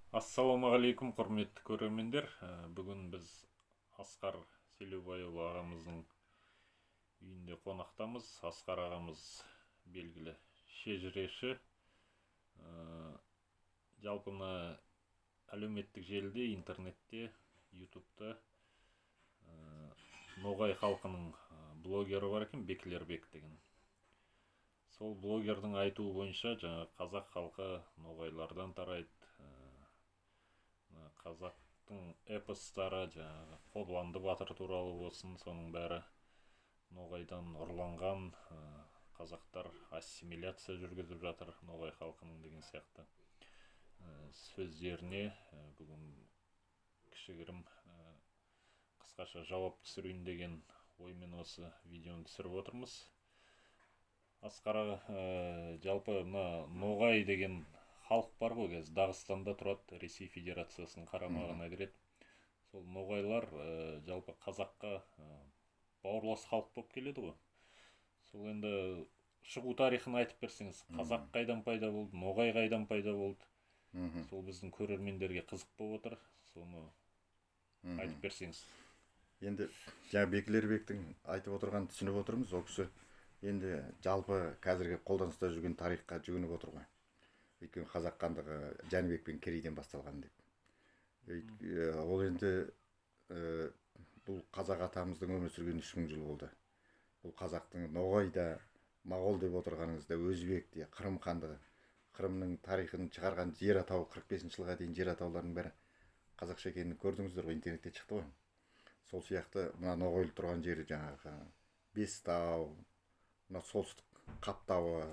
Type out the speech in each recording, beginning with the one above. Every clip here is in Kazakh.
Ассалаумағалейкум, құрметті көрермендер. Бүгін біз Асқар Селеубайұлы ағамыздың үйінде қонақтамыз. Асқар ағамыз белгілі шежіреші. Жалпы мына әлеуметтік желіде, интернетте, ютубта ноғай халқының блогері бар екен, Беклербек деген. Сол блогердің айтуы бойынша қазақ халқы ноғайлардан тарайды. Қазақтың эпостары, Қобланды батыр туралы болсын, соның бәрі ноғайдан ұрланған, қазақтар ассимиляция жүргізіп жатыр ноғай халқының деген сияқты сөздеріне бүгін кішігірім қысқаша жауап түсірейін деген оймен осы видеоны түсіріп отырмыз. Асқар жалпы мына ноғай деген халық бар ғой, қазір Дағыстанда тұрады, Ресей Федерациясының қарамағына кіреді. Сол ноғайлар жалпы қазаққа бауырлас халық болып келеді ғой. Сол енді шығу тарихын айтып берсеңіз, қазақ қайдан пайда болды, ноғай қайдан пайда болды. Сол біздің көрермендерге қызық болып отыр. Соны айтып берсеңіз. Енді Беклербектің айтып отырған түсініп отырмыз. Ол кісі енді жалпы қазіргі қолданыста жүрген тарихқа жүгініп отыр ғой. Өйткені қазақ хандығы Жәнібек пен Керейден басталған деп. Ол енді бұл қазақ атамыздың өмір сүрген 3000 жыл болды. Бұл қазақтың ноғайда, моғол деп отырғаныңызда, өзбек те, Қырым хандығы, Қырымның тарихын шығарған жер атауы 45 жылға дейін жер атауларының бәрі қазақша екенін көрдіңіздер ғой, интернетте шықты ғой. Сол сияқты мына ноғайлы тұрған жері жаңағы Бестау, мына солтүстік Қаптауы,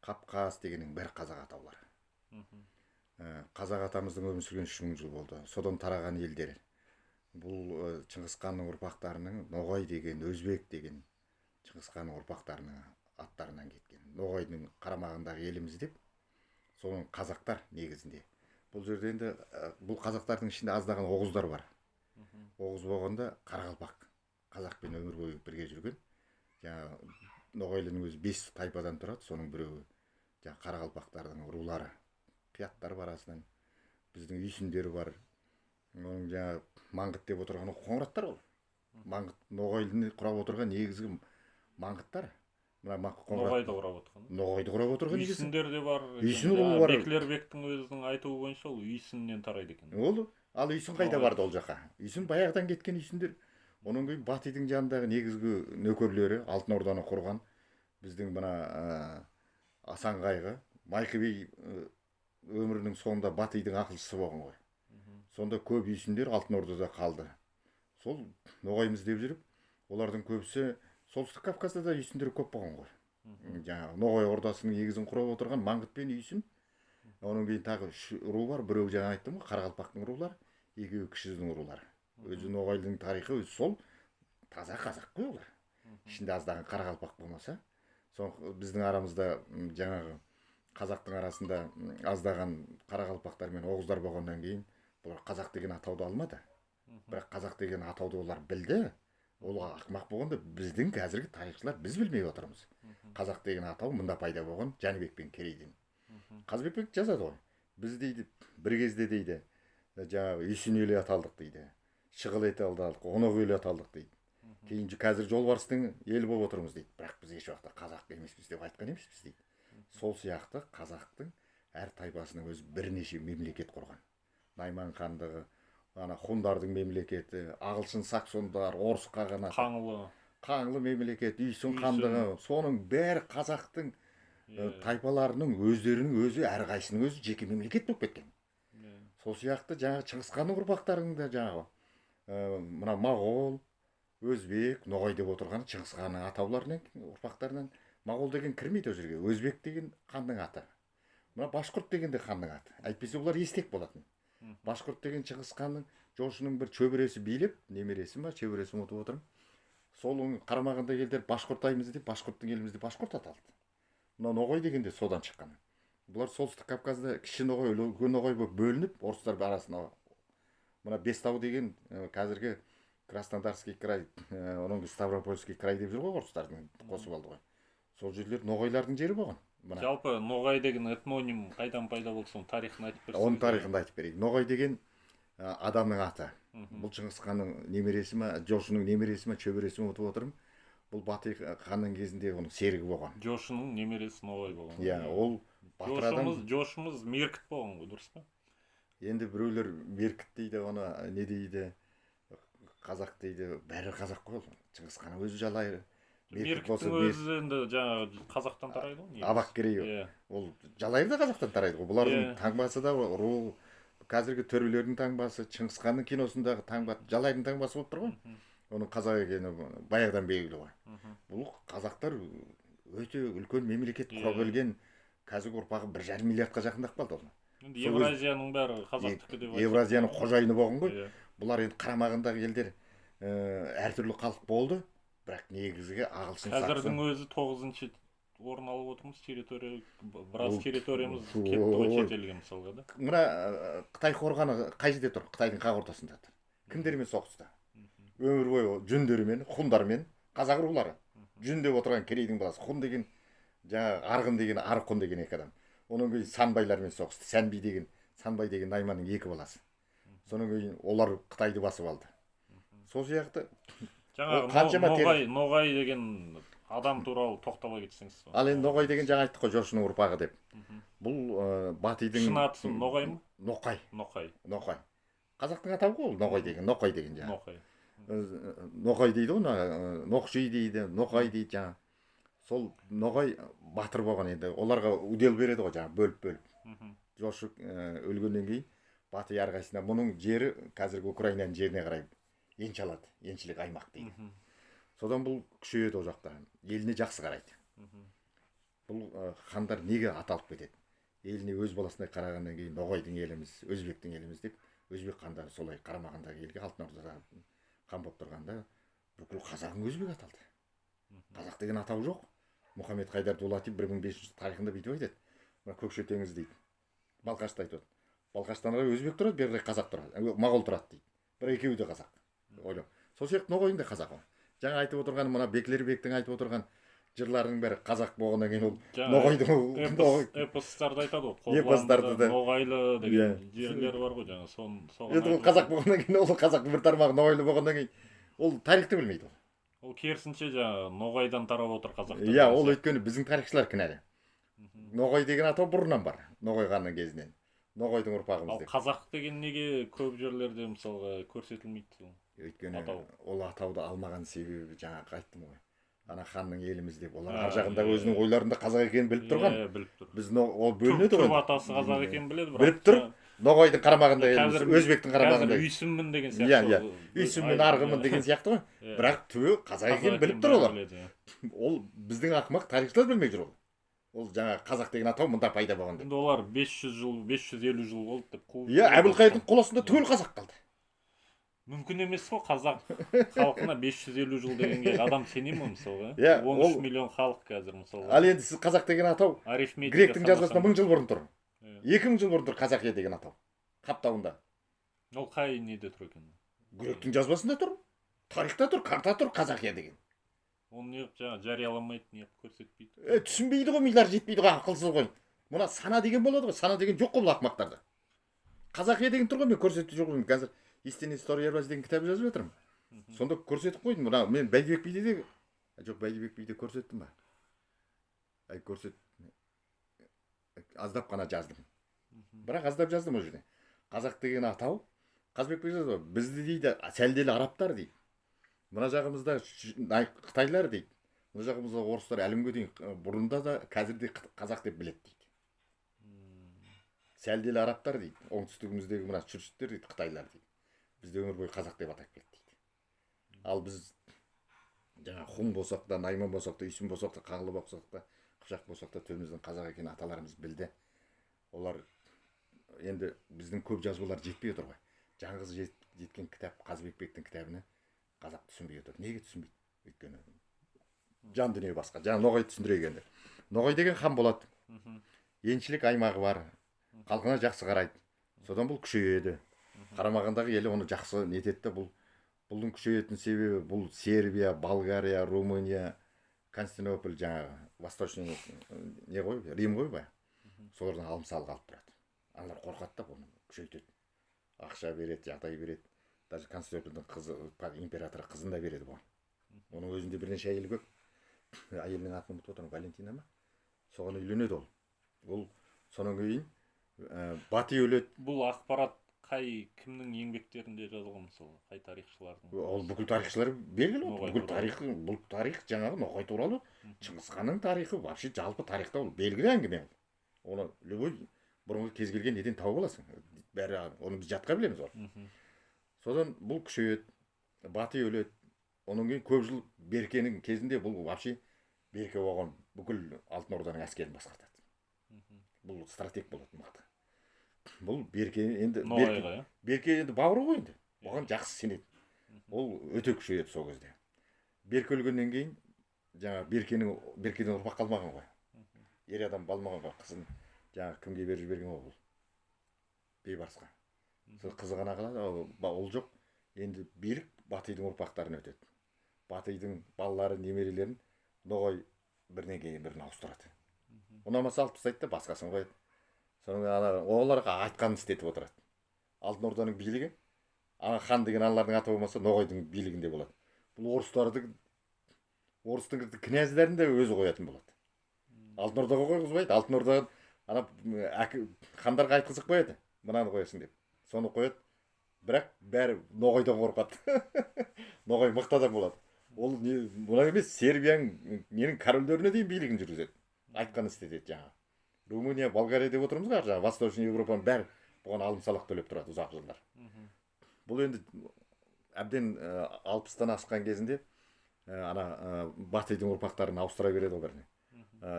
Қапқаз дегеннің бәрі қазақ атаулары. Қазақ атамыздың өмір сүрген 3000 жыл болды. Содан тараған елдер. Бұл Шыңғысханның ұрпақтарының ноғай деген, өзбек деген Шыңғысханның ұрпақтарының аттарынан кеткен. Ноғайдың қарамағындағы еліміз деп, соның қазақтар негізінде. Бұл жерде енді бұл қазақтардың ішінде аздаған оғыздар бар. Оғыз болғанда Қарақалпақ қазақпен өмір бойы бірге жүрген. Ноғайлының өзі 5 тайпадан тұрады, соның біреуі Қарақалпақтардың рулары, қияттар бар арасынан. Біздің үйсіндері бар. Оның Маңғыт деп отырған қоңыраттар ол. Маңғыт ноғайлыны құрап отырған негізгі маңғыттар. Ноғайды құрап отырған. Ноғайды құрап отырған негізі. Үйсіндер де бар. Үйсін руы бар. Беклербектің өзінің айтуы бойынша ол үйсіннен тарайды екен. Ал үйсін қайда барды ол жаққа? Үйсін баяғыдан кеткен үйсіндер. Оның кейін Батыйдың жанындағы негізгі нөкерлері Алтын Орданы құрған. Біздің мына Асан қайғы, Майқы би өмірінің соңында Батыйдың ақылшысы болған ғой. Сонда көп үйсіндер Алтын Ордада қалды. Сол ноғаймыз деп жүріп, олардың көбісі солтүстік Кавказда да үйсіндер көп болған ғой. Ноғай ордасының негізін құрап отырған Маңғыт пен үйсін. Оның кейін тағы 3 ру бар. Біреу жаңа айттым ғой, Қарақалпақтың рулары, екеуі кіші жүздің рулары. Өзі ноғайдың тарихы өзі сол таза қазақ қой олар. Ішінде аздаған Қарақалпақ болмаса, біздің арамызда жаңағы қазақтың арасында аздаған Қарақалпақтар мен оғыздар болғаннан кейін бұлар қазақ деген атауды алмады. Бірақ қазақ деген атауды олар білді. Ол ақымақ болғанда біздің қазіргі тарихшылар біз білмей отырмыз. Қазақ деген атау мұнда пайда болған Жәнібек пен Керейден. Қазбек жазады ғой. Біз дейді бір кезде дейді жаңағы үйсін елі аталдық дейді. Шығыл еті алдық, онық елі аталдық дейді. Кейін қазір жолбарыстың елі болып отырмыз дейді. Бірақ біз еш уақытта қазақ емеспіз деп айтқан емеспіз дейді. Сол сияқты қазақтың әр тайпасының өзі бірнеше мемлекет құрған. Найман хандығы, хундардың мемлекеті, ағылшын саксондар, орыс қағанаты, қаңлы мемлекет, үйсін хандығы, соның бәрі қазақтың тайпаларының өздерінің өзі, әрқайсының өзі жеке мемлекет болып кеткен. Сол сияқты жаңағы Шыңғысханның ұрпақтарында жаңағы мына моғол, өзбек, ноғай деп отырған Шыңғысханның атауларынан, ұрпақтарынан. Моғол деген кірмейді ол жерге. Өзбек деген ханның аты. Мына Башқұрт деген де ханның аты. Әйтпесе олар естек болатын. Башқұрт деген Шыңғысханның жошының бір шөбересі билеп, немересі ма, шөбересі ұмытып отырмын. Сол қарамағында елдер Башқұртаймыз деп, Башқұрттың елімізде Башқұрт аталды. Мына ноғай деген де содан шыққан. Бұлар солтүстік Кавказда кіші ноғай, үлкен ноғай болып бөлініп, орыстар арасына. Мына Бестау деген қазіргі Краснодарский край, оның Ставропольский край деп жүр ғой, орыстардың қосып алды ғой. Сол жерлер ноғайлардың жері болған. мына Жалпы Ноғай деген этноним қайдан пайда болды, соның тарихын айтып берсеңіз. оның тарихын да айтып берейік. Ноғай деген адамның аты. Бұл Шыңғыс ханның немересі ме, Жошының немересі ме, шөбересі ме ұмытып отырмын. Бұл Батый ханның кезінде оның серігі болған. Жошының немересі Ноғай болған. Иә, ол батыр адам. Жошымыз Меркіт болған ғой, дұрыс па? Енді біреулер Меркіт дейді, оны не дейді, қазақ дейді, бәрі қазақ қой ол. Шыңғыс ханның өзі жалайыр. Меркіттің өзі енді жаңағы қазақтан тарайды ғой. Абақ керей. Ол жалайыр да қазақтан тарайды ғой. Бұлардың таңбасы да ру, қазіргі төрелердің таңбасы, Шыңғыс ханның киносындағы таңба, жалайырдың таңбасы болып тұр ғой. Оның қазақ екені баяғыдан белгілі ғой. Бұл қазақтар өте үлкен мемлекет құра білген, қазіргі ұрпағы 1,5 миллиардқа жақындап қалды ол. Енді Евразияның бәрі қазақтікі деп айтады. Евразияның қожайыны болған ғой. Бұлар енді қарамағындағы елдер әртүрлі халық болды, бірақ негізгі ағылшын сақсы. Қазірдің өзі 9-шы орын алып отырмыз, территория, біраз территориямыз кетті ғой шетелге мысалға да. Мына Қытай қорғаны қай жерде тұр? Қытайдың қақ ортасында тұр. Кімдермен соғысты? Өмір бойы жүндермен, хундармен, қазақ рулары. Жүн деп отырған керейдің баласы. Хун деген, жаңағы Арғын деген, Арқұн деген екі адам. Оның кейін санбайлармен соғысты. Сәнби деген, Санбай деген Найманның екі баласы. Соның кейін олар Қытайды басып алды. Сол сияқты жаңағы Ноғай деген адам туралы тоқтала кетсеңіз. Ал енді Ноғай деген жаңа айттық қой, Жошының ұрпағы деп. Бұл Батыйдың шын аты Ноғай ма? Ноқай. Ноқай. Қазақтың атауы ғой ол Ноғай деген, Ноқай деген жаңа. Ноқай. Ноқай дейді оны, Ноқши дейді, Ноқай дейді жаңа. Сол Ноғай батыр болған енді. Оларға удел береді ғой жаңа, бөліп. Жошы өлгеннен кейін Батый әрқайсысына, мұның жері қазіргі Украинаның жеріне қарай енші алады, еншілік аймақ дейді. Содан бұл күшейеді о жақта, еліне жақсы қарайды. Бұл хандар неге аталып кетеді? Еліне өз баласына қарағаннан кейін Ноғайдың еліміз, Өзбектің еліміз деп, Өзбек хандары солай қарамағындағы елге Алтын Ордада хан болып тұрғанда бүкіл қазағың өзбек аталды. Қазақ деген атау жоқ. Мұхаммед Хайдар Дулати 1500 тарихында бүйтіп айтады. Мына Көкше теңіз дейді. Балқашты айтады. Балқаштан ары өзбек тұрады, бері қазақ тұрады, моғол тұрады дейді. Бір екеуі де қазақ. Ойлап. Сол сияқты Ноғайдың да қазақ ол. Жаңа айтып отырған мына Беклербектің айтып отырған жырларының бәрі қазақ болғаннан кейін ол Ноғайдың эпостарды айтады ғой. Қоғамда Ноғайлы деген жерлер бар ғой жаңа. Енді ол қазақ болғаннан кейін, ол қазақтың бір тармағы Ноғайлы болғаннан кейін ол тарихты білмейді ол. Ол керісінше жаңа Ноғайдан тарап отыр қазақтар. Иә, ол өйткені біздің тарихшылар кінәлі. Ноғай деген атау бұрыннан бар, Ноғай ханның кезінен. Ноғайдың ұрпағымыз деп. Ал қазақ деген неге көп жерлерде мысалға көрсетілмейді? Өйткені ол атауды алмаған себебі жаңағы айттым ғой. Ана ханның еліміз деп. Олар ар жағында өзінің ойларында қазақ екенін біліп тұрған. Біз ол бөлінеді ғой. Түп атасы қазақ екенін біледі, бірақ біліп тұр. Ноғайдың қарамағында еліміз, Өзбектің қарамағында. Қазір Үйсінмін деген сияқты. Иә, Үйсінмін, Арғынмын деген сияқты ғой. Бірақ түбі қазақ екенін біліп тұр олар. Ол біздің ақымақ тарихшылар білмей жүр ол. Ол жаңа қазақ деген атау мұнда пайда болған деп. Енді олар 500 жыл, 550 жыл болды деп қуып. Иә, Әбілқайырдың қол астында түгел қазақ қалды. Мүмкін емес қой, қазақ халқына 550 жыл дегенге адам сене ме мысалға? 13 миллион халық қазір мысалға. Ал енді сіз қазақ деген атау гректің жазбасында 1000 жыл бұрын тұр. 2000 жыл бұрын тұр қазақия деген атау. Қаптауында. Ол қай неде тұр екен? Гректің жазбасында тұр. Тарихта тұр, карта тұр қазақия деген. Оны неғып жаңа жарияламайды, неғып көрсетпейді? Түсінбейді ғой, милар жетпейді ғой, ақылсыз ғой. Мұна сана деген болады ғой, сана деген жоқ қой бұл ақымақтарда. Қазақия деген тұр ғой, мен көрсетіп жүрмін. Қазір Истинная история Евразии деген кітап жазып жатырмын. Сонда көрсетіп қойдым. Мына мен Бәйдібек биде де жоқ, Бәйдібек биде көрсеттім ба? Аздап қана жаздым. Бірақ аздап жаздым ол жерде. Қазақ деген атау, Қазбек би жазды, бізді дейді сәлделі арабтар дейді. Мына жағымызда Қытайлар дейді. Мына жағымызда орыстар әлімге дейін бұрында да қазірде қазақ деп біледі дейді. Сәлделі арабтар дейді. Оңтүстігіміздегі мына шүршіттер дейді, Қытайлар дейді. Бізді өмір бойы қазақ деп атап келді дейді. Ал біз жаңа Хун болсақ та, Найман болсақ та, Үйсін болсақ та, Қаңлы болсақ та, Қыпшақ болсақ та төбеміздің қазақ екенін аталарымыз білді. Олар енді біздің көп жазбалар жетпей отыр ғой. Жаңғыз жеткен кітап Қазбекбектің кітабını қазақ түсінбей отыр. Неге түсінбейді? Өйткені жан дүние басқа. Жаңа Ноғай түсіндірейік енді. Ноғай деген хан болады. Еншілік аймағы бар. Халқына жақсы қарайды. Содан бұл күшейеді. Қарамағындағы елі оны жақсы нетеді. Бұлдың күшейетін себебі бұл Сербия, Болгария, Румыния, Константинополь жаңағы восточный не ғой Рим ғой бая. Солардан алым салық алып тұрады. Аналар қорқады да оны күшейтеді. Ақша береді, жағдай береді. Даже конституцияның қызы, император қызын да береді бұған. Оның өзінде бірнеше әйелі көп. Әйелінің атын ұмытып отырмын, Валентина ма? Соған үйленеді ол. Ол содан кейін бати өледі. Бұл ақпарат қай кімнің еңбектерінде жазылған мысалы, қай тарихшылардың? Ол бүкіл тарихшылар белгілі. Бұл тарих жаңағы Ноғай туралы, Шыңғысханның тарихы, вообще жалпы тарихта ол белгілі әңгіме. Оны любой бұрынғы кез келген неден тауып аласың. Бәрі оны біз жатқа білеміз ол. Содан бұл күшейеді, бати өледі. Оның кейін көп жыл Беркенің кезінде бұл вообще Берке оған бүкіл Алтын Орданың әскерін басқартады. Бұл стратег болады мықты. Бұл Берке енді Берке енді бауыры ғой енді. Оған жақсы сенеді. Ол өте күшейеді сол кезде. Берке өлгеннен кейін жаңа Беркеден ұрпақ қалмаған ғой. Ер адам балмаған ғой, қызын жаңа кімге беріп жіберген ғой бұл. Бейбарысқа. Сол қызы ғана қалады, ол жоқ. Енді билік Батыйдың ұрпақтарына өтеді. Батыйдың балалары, немерелерін Ноғай бірінен кейін бірін ауыстырады. Ұнамаса алып тастайды да басқасын қояды. Соның оларға айтқанын істетіп отырады. Алтын Орданың билігі, хан деген аналардың аты болмаса Ноғайдың билігінде болады. Бұл орыстың князьдерін де өзі қоятын болады. Алтын Ордаға қойғызбайды. Алтын Ордаға хандарға айтқызып қояды. Мынаны қоясың деп. Соны қояды. Бірақ бәрі Ноғайдан қорқады. Ноғай мықты адам болады. Ол мына емес, Сербияның ненің корольдеріне дейін билігін жүргізеді. Айтқанын істетеді жаңа. Румыния, Болгария деп отырмыз ғой, жаңа Восточный Европаның бәрі бұған алым салық төлеп тұрады ұзақ жылдар. Бұл енді әбден 60-тан асқан кезінде Батыйдың ұрпақтарын ауыстыра береді ол біріне.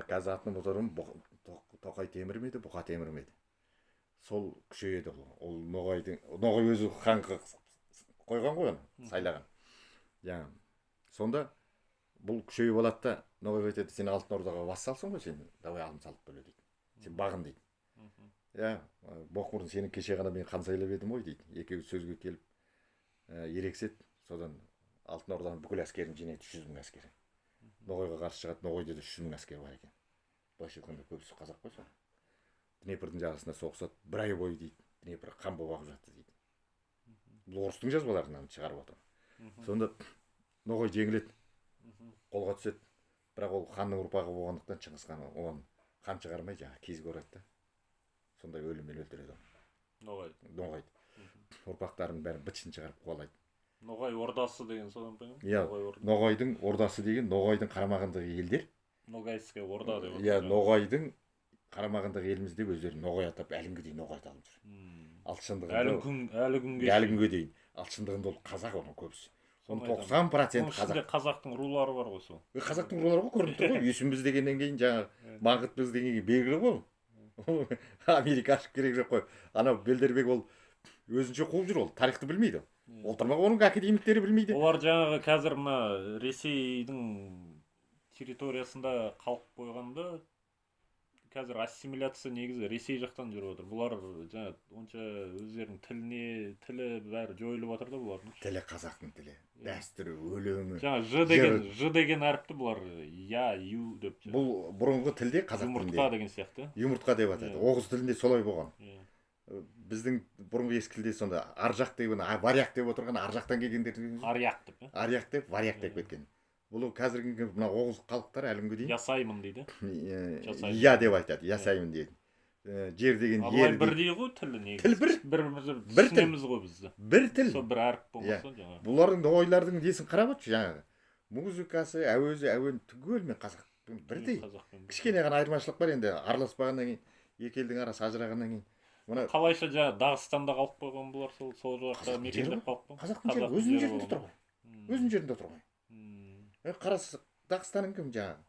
Қазір атын отырым Тоқай темір ме еді, Бұқа темір ме еді. Сол күшейеді ол. Ноғай өзі хан қойған ғой оны, сайлаған. Жаңа сонда бұл күшейіп алады да Ноғайға айтады, сен Алтын Ордаға вассалсың ғой, сен давай алым салық төле дейді. Сен бағын дейді. Боқмұрын сені кеше ғана мен хан сайлап едім ғой дейді. Екеуі сөзге келіп ерексет, содан Алтын Орданың бүкіл әскерін жинайды, 300 мың әскері. Ноғайға қарсы шығады, Ноғайда да 300 мың әскер бар екен. Былайша айтқанда көбісі қазақ қой сол. Днепрдің жағасында соғысады, бір ай бойы дейді. Днепр қан болып ағып жатты дейді. Бұл орыстың жазбаларынан шығарып отыр. Сонда Ноғай жеңіледі, қолға түседі. Бірақ ол ханның ұрпағы болғандықтан Шыңғысхан оған хан шығармай жаңа кезге орайды да. Сондай өліммен өлтіреді ол. Ноғай. Ұрпақтарының бәрін бытшын шығарып қуалайды. Ноғай ордасы деген содан ба? Иә, Ноғайдың ордасы деген Ноғайдың қарамағындағы елдер. Ноғайская орда деп. Иә, Ноғайдың қарамағындағы елімізде өздері Ноғай атап әлі күнге дейін Ноғай аталып жүр. Ал шындығында әлі күнге дейін. Ал шындығында ол қазақ оның көбісі. Соның 90% қазақ. Қазақтың рулары бар ғой сол. Қазақтың рулары ғой көрініп тұр ғой. Үйсінбіз дегеннен кейін жаңағы Маңғытбыз дегенге белгілі ғой. Америка ашып керек жоқ қой. Анау Белдербек ол өзінше қуып жүр, ол тарихты білмейді. Отырмақ оның академиктері білмейді. Олар жаңағы қазір мына Ресейдің территориясында қалып қойғанда қазір ассимиляция негізі Ресей жақтан жүріп отыр. Бұлар жаңа онша өздерінің тілі бәрі жойылып жатыр да бұлардың. Тілі қазақтың тілі, дәстүрі, өлеңі. Жаңа Ж деген әріпті бұлар я, ю деп. Бұл бұрынғы тілде қазақ тілінде. Жұмыртқа деген сияқты. Юмыртқа деп атады. Оғыз тілінде солай болған. Біздің бұрынғы ескі тілде сонда аржақ деп, варяк деп отырған аржақтан келгендер. Аряқ деп. Аряқ деп, варяк деп кеткен. Бұл қазіргі мына оғыз халықтар әлі күнге дейін ясаймын дейді. Я деп айтады, ясаймын дейді. Жер деген ер дейді. Бірдей ғой тілі негізі. Тіл бір түсінеміз ғой бізді. Бір тіл. Сол бір әріп болмаса жаңағы. Бұлардың Ноғайлардың несін қарап отыршы жаңағы. Музыкасы, әуезі, әуен түгелмен қазақпен бірдей. Кішкене ғана айырмашылық бар енді, араласпағаннан кейін, екі елдің арасы ажырағаннан кейін. Қалайша жаңа Дағыстанда қалып қойған бұлар сол жақта мекендеп қалып қойған. Қазақтың жері өзінің жерінде тұр ғой. Өзінің жерінде тұр ғой. Қарасы Дағыстанның кім жаңағы?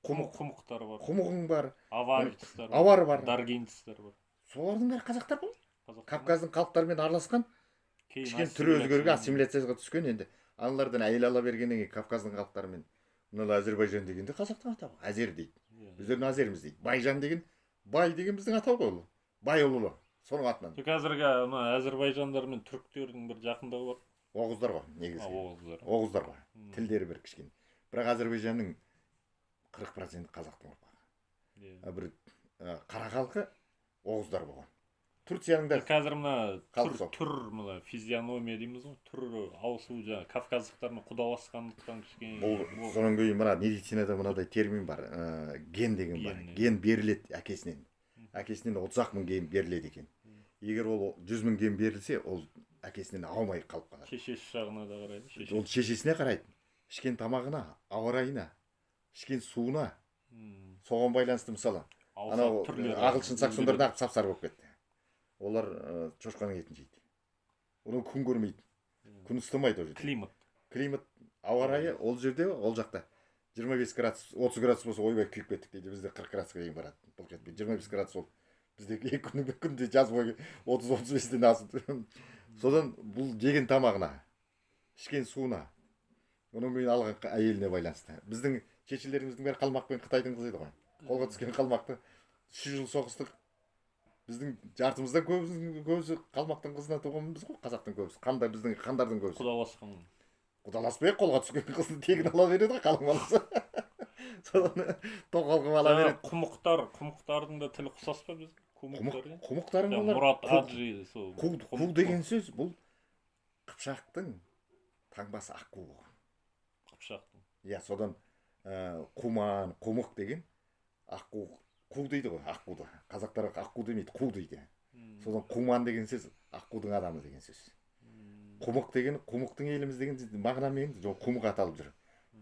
Құмықтары бар. Құмығың бар. Авары бар. Даргинецтер бар. Солардың бәрі қазақтар ғой. Кавказдың халықтарымен араласқан. Кішкене түрі өзгерген, ассимиляцияға түскен енді. Аналардан әйел ала бергеннен кейін Кавказдың халықтарымен мынау Әзербайжан дегенде қазақтың атауы. Әзер дейді. Өздерін Азерміз дейді. Байжан деген, бай деген біздің атау ғой ол. Байұлы. Соның атынан. Қазіргі Әзербайжандар мен түріктердің бір жақындығы бар. Оғыздар ғой негізі. Оғыздар ғой. Тілдері бір кішкене. Бірақ Әзербайжанның 40% қазақтың ұрпағы. Иә. Бір қара халқы оғыздар болған. Турцияның да Қазір мына халқы түр мына физиономия дейміз ғой, түр ауысу жаңағы кавказдықтармен құдаласқандықтан кішкене бұл сонан кейін мына медицинада мынадай термин бар, ген деген бар. Ген беріледі әкесінен. Әкесінен 30 мың ген беріледі екен. Егер ол 100 мың ген берілсе, ол әкесінен аумай қалып қалады. шешесі жағына да қарайды. Ол шешесіне қарайды. Ішкен тамағына, ауа райына, ішкен суына. Соған байланысты мысалы, анау ағылшын саксондарда ақ сап-сары болып кетті. Олар шошқаның етін жейді. Оны күн көрмейді. Күн ыстымайды ол жерде. Климат, ауа райы ол жерде, ол жақта 25 градус, 30 градус болса ойбай күйіп кеттік дейді. Бізде 40 градусқа дейін барады. Бұл кетпейді. 25 градус ол. Бізде бір күнде жаз бойы 30-35-ден асып. Содан бұл жеген тамағына, ішкен суына, оның кейін алған әйеліне байланысты. Біздің шешелеріміздің бәрі қалмақпен Қытайдың қызы еді ғой. Қолға түскен қалмақты 3 жыл соғыстық. Біздің жартымыздан көбісі қалмақтың қызына туғанбыз ғой, қазақтың көбісі. Қандай біздің хандардың көбісі. Құдаласқан. Құдаласпай қолға түскен қызды тегін ала береді ғой, қалың баласы. Содан тоқалға ала береді. Құмықтардың да тілі ұқсас па біздің? Құмықтардың олар. Мұрат Аджи сол. Қу деген сөз бұл Қыпшақтың таңбасы аққу болған. Қыпшақтың. Иә, содан құман, құмық деген аққу. Қу дейді ғой, аққуды. Қазақтар аққу демейді, қу дейді. Содан құман деген сөз аққудың адамы деген сөз. Құмық деген, құмықтың еліміз деген мағынамен құмық аталып жүр.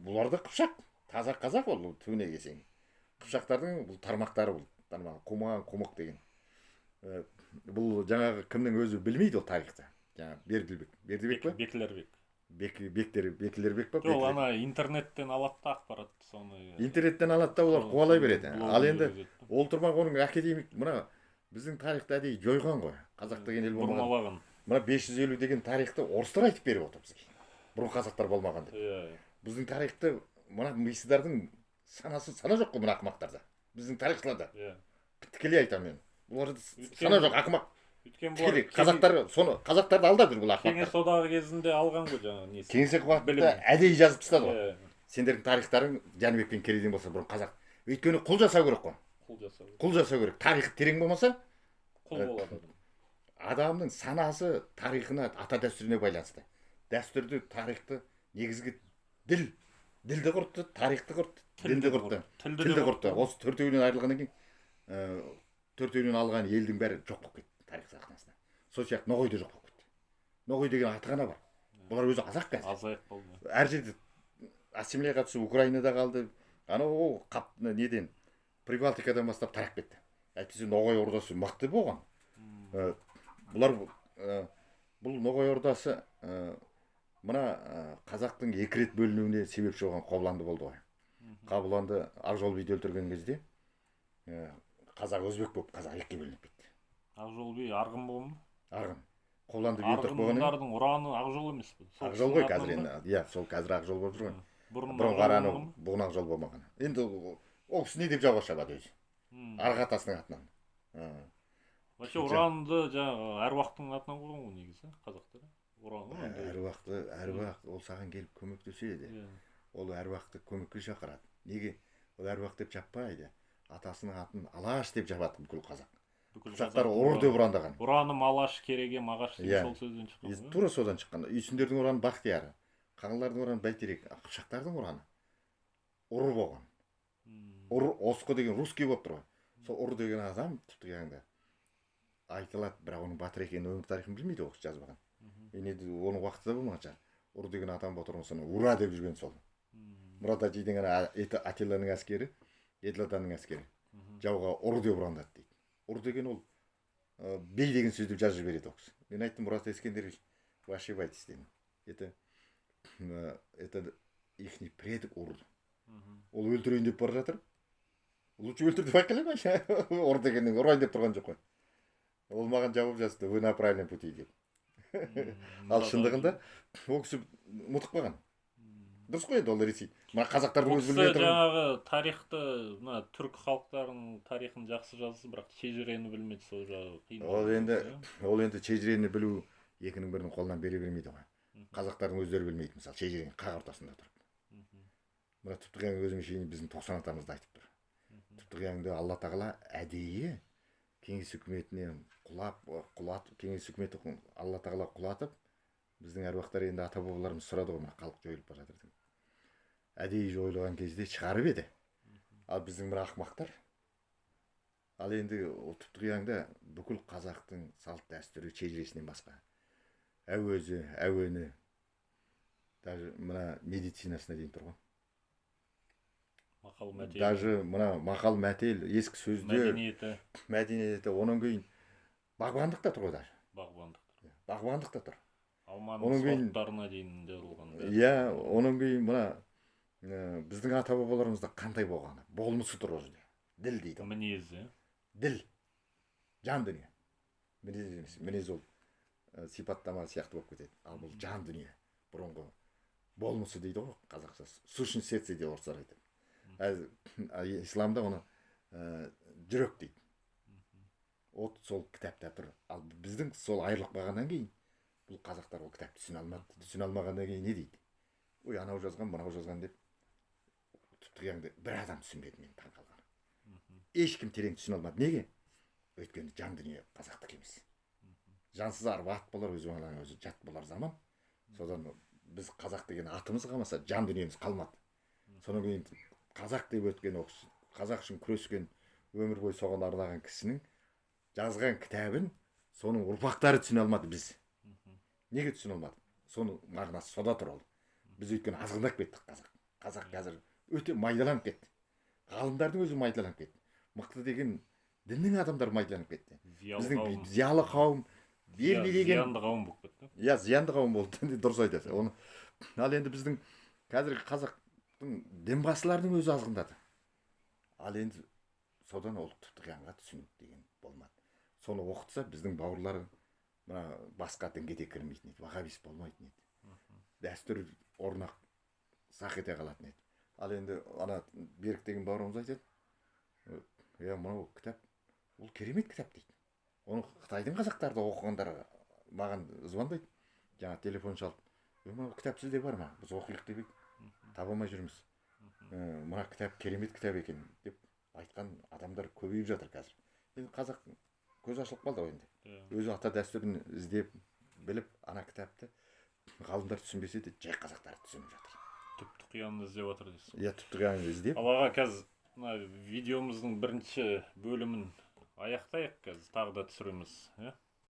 Бұлар да Қыпшақ, таза қазақ ол түбіне келсең. Қыпшақтардың бұл тармақтары бұл. Құман, құмық деген. Бұл жаңағы кімнің өзі білмейді ол тарихты. Жаңағы Бердібек па? Бекілербек па? Жоқ, ана интернеттен алады да ақпаратты соны. Интернеттен алады да олар қуалай береді. Ал енді ол тұрмақ оның академик, мына біздің тарихты әдейі жойған ғой. Қазақ деген ел болмаған. Мына 550 деген тарихты орыстар айтып беріп отыр бізге. Бұрын қазақтар болмаған деп. Біздің тарихты мына мисыздардың сана жоқ қой мына ақымақтарда. Біздің тарихшыларда. Тікелей айтамын мен. Бұларда сана жоқ ақымақ. Қазақтарды алдап жүр бұл ақымақтар. Кеңес одағы кезінде алған ғой жаңағы несі. Кеңес уақытында әдейі жазып тастады ғой. Сендердің тарихтарың Жәнібек пен Керейден болса бұрын қазақ. Өйткені құл жасау керек қой. Құл жасау керек. Тарихы терең болмаса құл болады. Адамның санасы тарихына, ата дәстүріне байланысты. Дәстүрді, тарихты, негізгі ділді құртты, тарихты құртты, дінді құртты, тілді құртты. Осы төртеуінен айырылғаннан кейін төртеуінен алған елдің бәрі жоқ болып кетті тарих сахнасында. Сол сияқты Ноғай да жоқ болып кетті. Ноғай деген аты ғана бар. Бұлар өзі азақ қазір. Азайып қалды. Әр жерде ассимиляцияға түсіп Украинада қалды. Анау неден Прибалтикадан бастап тарап кетті. Әйтпесе Ноғай ордасы мықты болған. Бұл Ноғай ордасы мына қазақтың екі рет бөлінуіне себепші болған Қобыланды болды ғой. Қобыланды Ақжол биді өлтірген кезде қазақ өзбек болып қазақ екіге бөлініп кетті. Ақжол би арғын болған ма? Арғын. Қобыланды би өлтіріп болған. Арғындардың ұраны Ақжол емес пе? Ақжол ғой қазір енді. Иә, сол қазір Ақжол болып жүр ғой. Бұрын қараны бұғын Ақжол болмаған. Енді ол кісі не деп жауға шабады өзі? Арғы атасының атынан. Вообще ұранды жаңағы әруақтың атынан қойған ғой негізі қазақтар. Әруақ ол саған келіп көмектеседі. Ол әруақты көмекке шақырады. Неге? Ол әруақ деп жаппайды. Атасының атын Алаш деп жабады бүкіл қазақ. Қазақтар ұр деп ұрандаған. Ұраным Алаш, кереге Мағаш деген сол сөзден шыққан. Тура содан шыққан. Үйсіндердің ұраны Бақтияр, Қаңлылардың ұраны Бәйтерек, Қыпшақтардың ұраны ұр болған. Ұр Осқы деген русский болып тұр ғой. Сол ұр деген адам тіпті жаңағыда айтылады, бірақ оның батыр екенін өмір тарихын білмейді ол жазбаған. Оның уақыты да болмаған шығар. Ұр деген адам болып тұр, соны ура деп жүрген сол. Мұрат Әжейдің Атилланың әскері, Еділ-Атаның әскері жауға ұр деп ұрандады дейді. Ұр деген ол бей деген сөзді жазып жібереді ол кісі. Мен айттым, Мұрат Ескендерович, вы ошибаетесь деймін. Это ихний предок ұр. Ол өлтірейін деп бара жатыр. Лучше өлтір деп айқайлай ма? Ұр дегеннен ұрайын деп тұрған жоқ қой. Ол маған жауап жазды, вы на правильном пути деп. Ал шындығында ол кісі ұмытып қалған. Дұрыс қой енді ол Ресей. Мына қазақтардың өзі білмей тұрған. Жаңағы тарихты, мына түркі халықтарының тарихын жақсы жазды, бірақ шежірені білмеді, сол жағы қиын. Ол енді шежірені білу екінің бірінің қолынан бере бермейді ғой. Қазақтардың өздері білмейді, мысалы шежіренің қақ ортасында тұрып. мына түптіғияң өзің шейін біздің тоқсан атамыз да айтып тұр. Түптіғияңды алла тағала әдейі кеңес үкіметіне құлатып, кеңес үкіметі алла тағала құлатып, біздің әруақтар енді ата бабаларымыз сұрады ғой, мына халық жойылып бара жатыр деп. Әдейі жойылған кезде шығарып еді. Ал біздің бір ақымақтар, ал енді Түптіғияңда бүкіл қазақтың салт дәстүрі шежіресінен басқа әуезі, әуені, даже мына медицинасына дейін тұрған. Мақал мәтел. Даже мына мақал мәтел, ескі сөздер, мәдениеті, онан кейін бағбандық та тұр ғой даже. Бағбандық та тұр. Алманың сорттарына дейін де ұрылған. Иә, онан кейін мына біздің ата бабаларымызда қандай болғаны, болмысы тұр ол жерде. Діл дейді. Мінезі. Діл. Жан дүние. Мінез емес. Мінез ол сипаттама сияқты болып кетеді. Ал бұл жан дүние. Бұрынғы болмысы дейді ғой қазақша. Сущность сердце деп орыстар айтады. Исламда оны жүрек дейді. От сол кітапта тұр. Ал біздің сол айырылып қалғаннан кейін бұл қазақтар ол кітапты түсіне алмады. Түсіне алмағаннан кейін не дейді? Ой, анау жазған, мынау жазған деп Түптіғияңды бір адам түсінбеді, мен таң қалғаны. Ешкім терең түсіне алмады. Неге? Өйткені жан дүние қазақтық емес. Жансыз арба ат болар, өзі жат болар заман. Содан біз қазақ деген атымыз қалмаса, жан дүниеміз қалмады. Содан кейін қазақ деп өткен, қазақ үшін күрескен, өмір бойы соған арнаған кісінің жазған кітабын соның ұрпақтары түсіне алмады біз. Неге түсіне алмады? Соның мағынасы сода тұр ол. Біз өйткені азғындап кеттік қазақ. Қазақ қазір өте майдаланып кетті. Ғалымдардың өзі майдаланып кетті. Мықты деген діннің адамдары майдаланып кетті. Біздің зиялы қауым, ел билеген зиянды қауым болып кетті. Иә, зиянды қауым болды. Дұрыс айтасыз. Оны ал енді біздің қазіргі қазақтың дінбасылардың өзі азғындады. Ал енді содан ол Түптіғияңға түсінік деген болмады. Соны оқытса біздің бауырлары мына басқа дінге де кірмейтін еді, вахабист болмайтын еді. Дәстүр орнақ сақ ете қалатын еді. Ал енді ана Берік деген бауырымыз айтады, иә, мынау кітап, ол керемет кітап дейді. Оны Қытайдың қазақтары да оқығандары маған звондайды. Жаңа телефон шалып, мынау кітап сізде бар ма? Біз оқиық деп таба алмай жүрміз. Мына кітап керемет кітап екен деп айтқан адамдар көбейіп жатыр қазір. Енді қазақ көз ашылып қалды ғой енді. Өзі ата дәстүрін іздеп, біліп, ана кітапты ғалымдар түсінбесе де жай қазақтар түсініп жатыр. Түптіғияңды іздеп жатыр дейсіз. Иә, Түптіғияңды іздеп. Ал аға, қазір видеомыздың бірінші бөлімін аяқтайық, қазір тағы да түсіреміз.